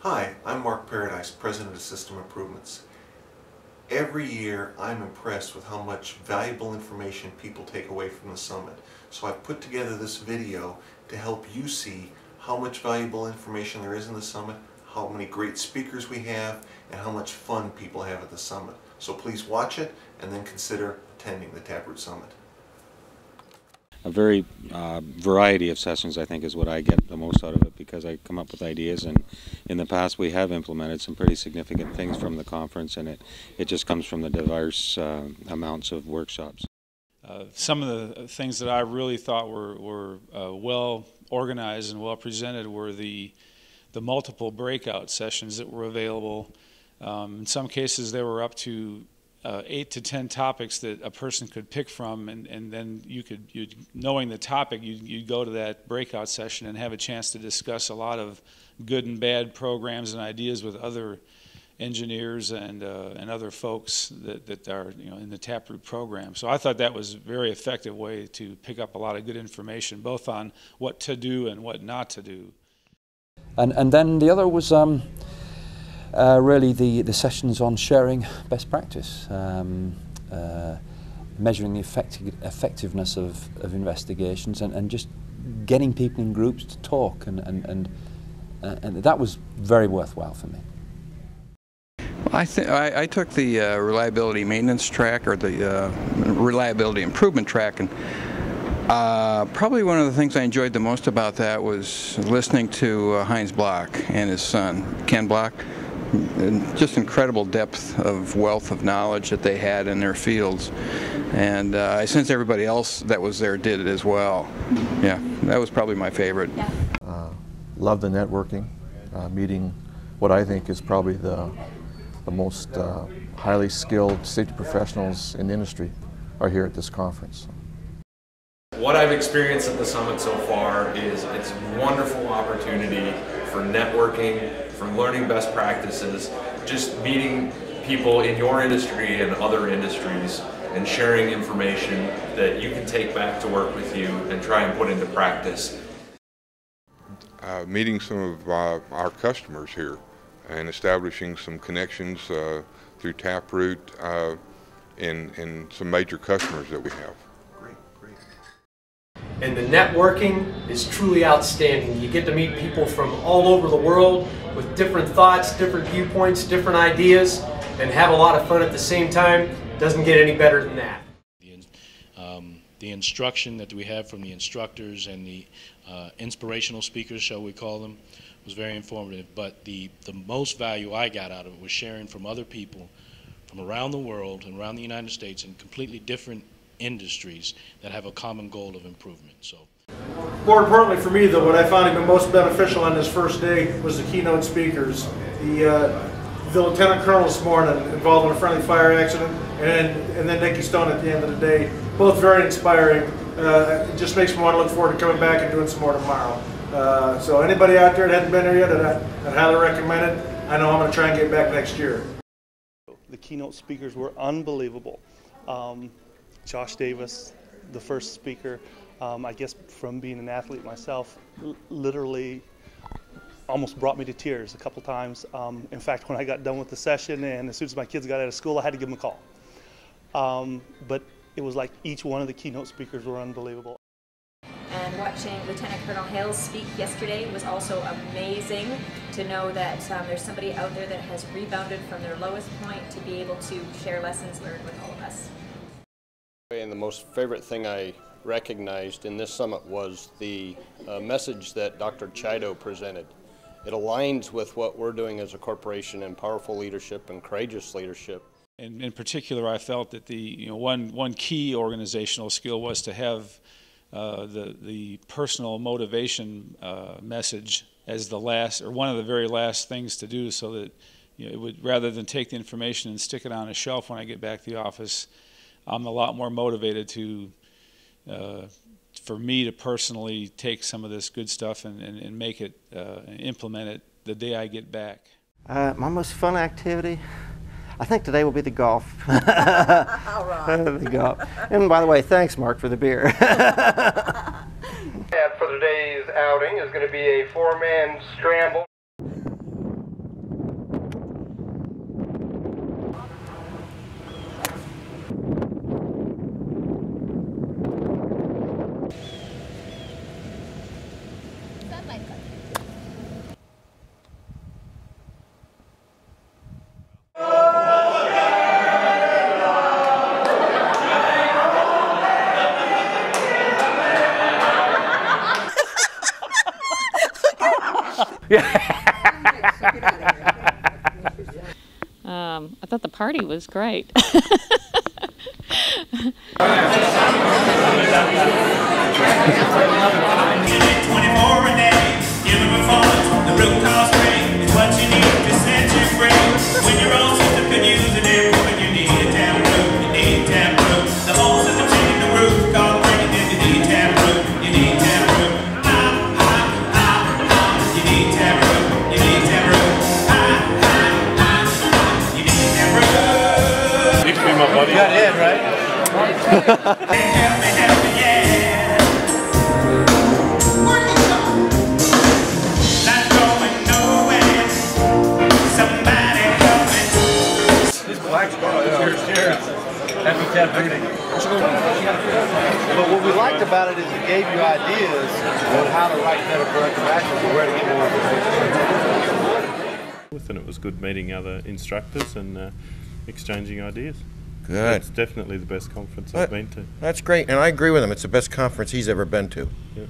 Hi, I'm Mark Paradise, President of System Improvements. Every year I'm impressed with how much valuable information people take away from the summit. So I've put together this video to help you see how much valuable information there is in the summit, how many great speakers we have, and how much fun people have at the summit. So please watch it and then consider attending the TapRooT Summit. A very variety of sessions, I think, is what I get the most out of it, because I come up with ideas, and in the past we have implemented some pretty significant things from the conference, and it just comes from the diverse amounts of workshops. Some of the things that I really thought were well organized and well presented were the multiple breakout sessions that were available. In some cases there were up to 8 to 10 topics that a person could pick from, and then knowing the topic, you'd go to that breakout session and have a chance to discuss a lot of good and bad programs and ideas with other engineers and other folks that are in the TapRooT program. So I thought that was a very effective way to pick up a lot of good information, both on what to do and what not to do. And then the other was really the sessions on sharing best practice, measuring the effectiveness of investigations, and just getting people in groups to talk, and that was very worthwhile for me. I took the reliability maintenance track, or the reliability improvement track, and probably one of the things I enjoyed the most about that was listening to Heinz Block and his son, Ken Block. And just incredible depth of wealth of knowledge that they had in their fields, and I sense everybody else that was there did it as well. Yeah, that was probably my favorite. Love the networking, meeting what I think is probably the most highly skilled safety professionals in the industry are here at this conference. What I've experienced at the summit so far is it's a wonderful opportunity for networking, for learning best practices, just meeting people in your industry and other industries, and sharing information that you can take back to work with you and try and put into practice. Meeting some of our customers here and establishing some connections through TapRooT in some major customers that we have. And the networking is truly outstanding. You get to meet people from all over the world with different thoughts, different viewpoints, different ideas, and have a lot of fun at the same time. Doesn't get any better than that. The instruction that we have from the instructors and the inspirational speakers, shall we call them, was very informative. But the most value I got out of it was sharing from other people from around the world and around the United States in completely different industries that have a common goal of improvement. So, more importantly for me, though, what I found even most beneficial on this first day was the keynote speakers. The Lieutenant Colonel this morning involved in a friendly fire accident, and then Nikki Stone at the end of the day. Both very inspiring. It just makes me want to look forward to coming back and doing some more tomorrow. So anybody out there that hasn't been there yet, I'd highly recommend it. I know I'm going to try and get back next year. The keynote speakers were unbelievable. Josh Davis, the first speaker, I guess from being an athlete myself, literally almost brought me to tears a couple times. In fact, when I got done with the session and as soon as my kids got out of school, I had to give them a call. But it was like each one of the keynote speakers were unbelievable. And watching Lieutenant Colonel Hales speak yesterday was also amazing to know that there's somebody out there that has rebounded from their lowest point to be able to share lessons learned with all of us. And the most favorite thing I recognized in this summit was the message that Dr. Chido presented. It aligns with what we're doing as a corporation in powerful leadership and courageous leadership. And in particular, I felt that one key organizational skill was to have the personal motivation message as the last, or one of the very last things to do, so that it would, rather than take the information and stick it on a shelf when I get back to the office, I'm a lot more motivated to, for me to personally take some of this good stuff and make it, implement it the day I get back. My most fun activity, I think today will be the golf. All right. The golf. And by the way, thanks, Mark, for the beer. And for today's outing is going to be a 4-man scramble. I thought the party was great. You got Ed, right? Happy TapRooting. But what we liked about it is it gave you ideas on how to write better corrective actions and where to get more information. And it was good meeting other instructors and exchanging ideas. Good. It's definitely the best conference I've been to. That's great, and I agree with him. It's the best conference he's ever been to. Yeah.